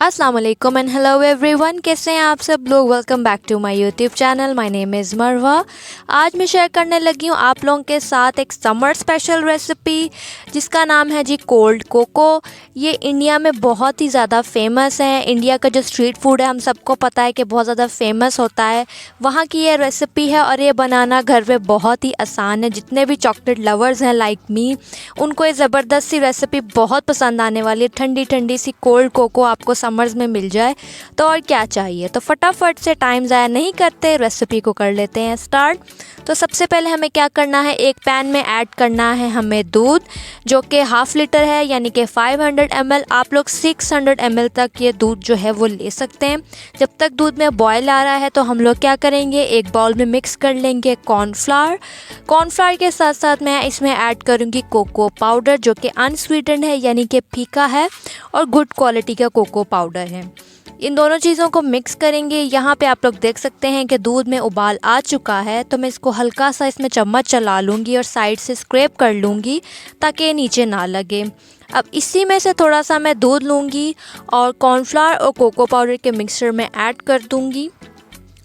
अस्सलाम वालेकुम and hello everyone, कैसे हैं आप सब लोग। Welcome back to my YouTube channel. My name is Marwa. आज मैं शेयर करने लगी हूँ आप लोगों के साथ एक समर स्पेशल रेसिपी जिसका नाम है जी कोल्ड कोको। ये इंडिया में बहुत ही ज़्यादा फेमस है। इंडिया का जो स्ट्रीट फूड है हम सबको पता है कि बहुत ज़्यादा फेमस होता है। वहाँ की ये रेसिपी है और ये बनाना घर पे बहुत ही आसान है। जितने भी चॉकलेट लवर्स हैं लाइक मी, उनको ये ज़बरदस्त सी रेसिपी बहुत पसंद आने वाली है। ठंडी ठंडी सी कोल्ड कोको आपको समर्स में मिल जाए तो और क्या चाहिए। तो फटाफट से टाइम ज़ाया नहीं करते, रेसिपी को कर लेते हैं स्टार्ट। तो सबसे पहले हमें क्या करना है, एक पैन में ऐड करना है हमें दूध जो कि हाफ़ लीटर है यानी कि 500 ml। आप लोग 600 ml तक ये दूध जो है वो ले सकते हैं। जब तक दूध में बॉयल आ रहा है तो हम लोग क्या करेंगे, एक बाउल में मिक्स कर लेंगे कॉर्नफ्लावर। कॉर्नफ्लावर के साथ साथ मैं इसमें ऐड करूँगी कोको पाउडर जो कि अनस्वीटेंड है यानी कि फीका है और गुड क्वालिटी का कोको पाउडर है। इन दोनों चीज़ों को मिक्स करेंगे। यहाँ पे आप लोग देख सकते हैं कि दूध में उबाल आ चुका है, तो मैं इसको हल्का सा इसमें चम्मच चला लूँगी और साइड से स्क्रैप कर लूँगी ताकि ये नीचे ना लगे। अब इसी में से थोड़ा सा मैं दूध लूँगी और कॉर्नफ्लावर और कोको पाउडर के मिक्सचर में ऐड कर दूँगी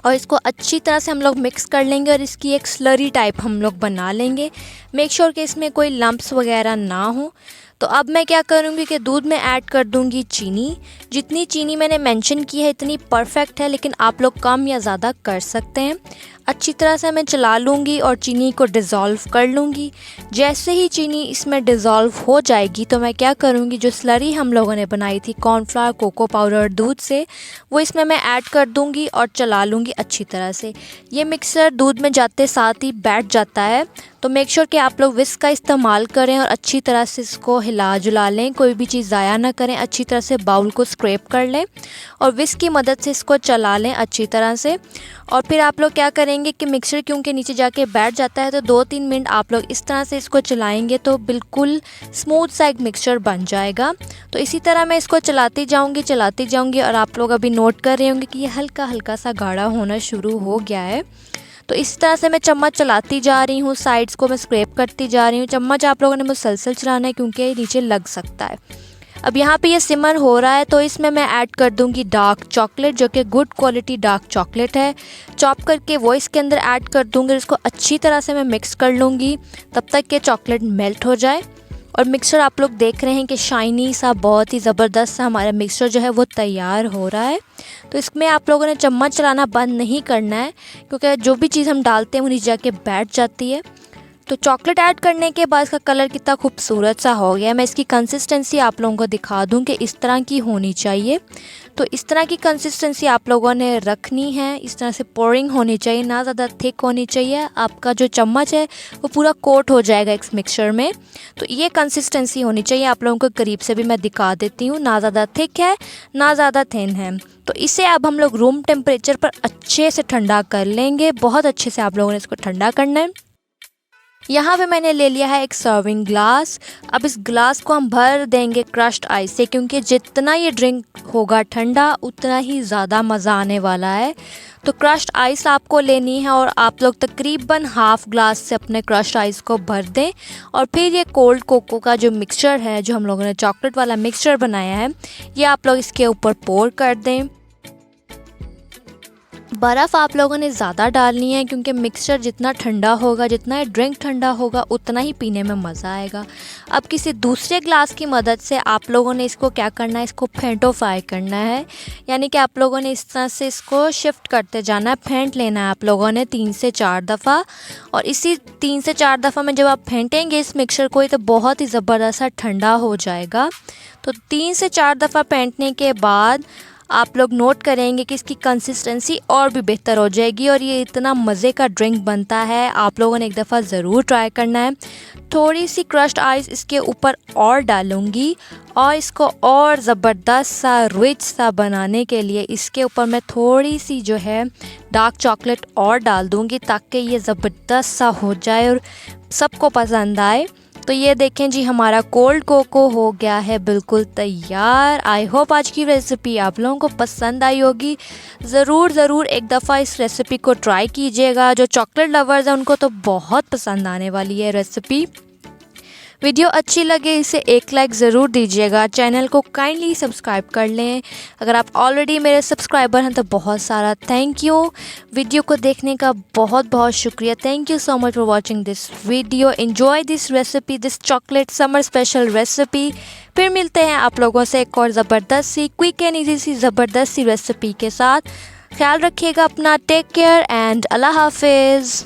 और इसको अच्छी तरह से हम लोग मिक्स कर लेंगे और इसकी एक स्लरी टाइप हम लोग बना लेंगे। मेक श्योर कि इसमें कोई लम्प्स वगैरह ना हो। तो अब मैं क्या करूँगी कि दूध में ऐड कर दूँगी चीनी। जितनी चीनी मैंने मेंशन की है इतनी परफेक्ट है, लेकिन आप लोग कम या ज़्यादा कर सकते हैं। अच्छी तरह से मैं चला लूँगी और चीनी को डिज़ोल्व कर लूँगी। जैसे ही चीनी इसमें डिज़ोल्व हो जाएगी तो मैं क्या करूँगी, जो स्लरी हम लोगों ने बनाई थी कॉर्नफ्लावर कोको पाउडर और दूध से, वो इसमें मैं ऐड कर दूँगी और चला लूँगी अच्छी तरह से। ये मिक्सर दूध में जाते साथ ही बैठ जाता है, तो मेक श्योर कि आप लोग विस्क का इस्तेमाल करें और अच्छी तरह से इसको हिला जुला लें, कोई भी चीज़ ज़ाया ना करें। अच्छी तरह से बाउल को स्क्रैप कर लें और विस्क की मदद से इसको चला लें अच्छी तरह से। और फिर आप लोग क्या करेंगे कि मिक्सर क्योंकि नीचे जाके बैठ जाता है, तो 2-3 मिनट आप लोग इस तरह से इसको चलाएंगे तो बिल्कुल स्मूथ सा एक मिक्सचर बन जाएगा। तो इसी तरह मैं इसको चलाती जाऊँगी और आप लोग अभी नोट कर रहे होंगे कि ये हल्का हल्का सा गाढ़ा होना शुरू हो गया है। तो इस तरह से मैं चम्मच चलाती जा रही हूँ, साइड्स को मैं स्क्रैप करती जा रही हूँ। चम्मच आप लोगों ने मुसलसल चलाना है क्योंकि ये नीचे लग सकता है। अब यहाँ पे ये सिमर हो रहा है तो इसमें मैं ऐड कर दूँगी डार्क चॉकलेट जो कि गुड क्वालिटी डार्क चॉकलेट है। चॉप करके वो इसके अंदर ऐड कर दूँगी। इसको अच्छी तरह से मैं मिक्स कर लूँगी तब तक कि चॉकलेट मेल्ट हो जाए। और मिक्सचर आप लोग देख रहे हैं कि शाइनी सा, बहुत ही ज़बरदस्त सा हमारा मिक्सचर जो है वो तैयार हो रहा है। तो इसमें आप लोगों ने चम्मच चलाना बंद नहीं करना है क्योंकि जो भी चीज़ हम डालते हैं वो नीचे जाके बैठ जाती है। तो चॉकलेट ऐड करने के बाद इसका कलर कितना खूबसूरत सा हो गया। मैं इसकी कंसिस्टेंसी आप लोगों को दिखा दूं कि इस तरह की होनी चाहिए। तो इस तरह की कंसिस्टेंसी आप लोगों ने रखनी है। इस तरह से पोरिंग होनी चाहिए, ना ज़्यादा थिक होनी चाहिए। आपका जो चम्मच है वो पूरा कोट हो जाएगा इस मिक्सचर में। तो ये कंसिस्टेंसी होनी चाहिए। आप लोगों को करीब से भी मैं दिखा देती हूँ, ना ज़्यादा थिक है ना ज़्यादा थिन है। तो इसे अब हम लोग रूम टेम्परेचर पर अच्छे से ठंडा कर लेंगे। बहुत अच्छे से आप लोगों ने इसको ठंडा करना है। यहाँ पे मैंने ले लिया है एक सर्विंग ग्लास। अब इस ग्लास को हम भर देंगे क्रश्ड आइस से, क्योंकि जितना ये ड्रिंक होगा ठंडा उतना ही ज़्यादा मज़ा आने वाला है। तो क्रश्ड आइस आपको लेनी है और आप लोग तकरीबन हाफ़ ग्लास से अपने क्रश्ड आइस को भर दें। और फिर ये कोल्ड कोको का जो मिक्सचर है, जो हम लोगों ने चॉकलेट वाला मिक्सचर बनाया है, ये आप लोग इसके ऊपर पोर कर दें। बर्फ़ आप लोगों ने ज़्यादा डालनी है क्योंकि मिक्सचर जितना ठंडा होगा, जितना ये ड्रिंक ठंडा होगा, उतना ही पीने में मज़ा आएगा। अब किसी दूसरे ग्लास की मदद से आप लोगों ने इसको क्या करना है, इसको फेंटोफाई करना है। यानी कि आप लोगों ने इस तरह से इसको शिफ्ट करते जाना है, फेंट लेना है आप लोगों ने 3 से 4 दफ़ा। और इसी 3 से 4 दफ़ा में जब आप फेंटेंगे इस मिक्सचर को, तो बहुत ही ज़बरदस्त ठंडा हो जाएगा। तो 3 से 4 दफ़ा फेंटने के बाद आप लोग नोट करेंगे कि इसकी कंसिस्टेंसी और भी बेहतर हो जाएगी और ये इतना मज़े का ड्रिंक बनता है। आप लोगों ने एक दफ़ा ज़रूर ट्राई करना है। थोड़ी सी क्रश्ड आइस इसके ऊपर और डालूँगी और इसको और ज़बरदस्त सा रिच सा बनाने के लिए इसके ऊपर मैं थोड़ी सी जो है डार्क चॉकलेट और डाल दूँगी ताकि ये ज़बरदस्त सा हो जाए और सबको पसंद आए। तो ये देखें जी, हमारा कोल्ड कोको हो गया है बिल्कुल तैयार। आई होप आज की रेसिपी आप लोगों को पसंद आई होगी। ज़रूर एक दफ़ा इस रेसिपी को ट्राई कीजिएगा। जो चॉकलेट लवर्स हैं उनको तो बहुत पसंद आने वाली है रेसिपी। वीडियो अच्छी लगे इसे एक लाइक ज़रूर दीजिएगा। चैनल को काइंडली सब्सक्राइब कर लें। अगर आप ऑलरेडी मेरे सब्सक्राइबर हैं तो बहुत सारा थैंक यू। वीडियो को देखने का बहुत बहुत शुक्रिया। Thank you so much for watching this video. Enjoy this recipe, this chocolate summer special recipe. फिर मिलते हैं आप लोगों से एक और ज़बरदस्त सी क्विक एंड ईजी सी ज़बरदस्त सी रेसिपी के साथ। ख्याल रखिएगा अपना। टेक केयर एंड अल्लाह हाफिज़।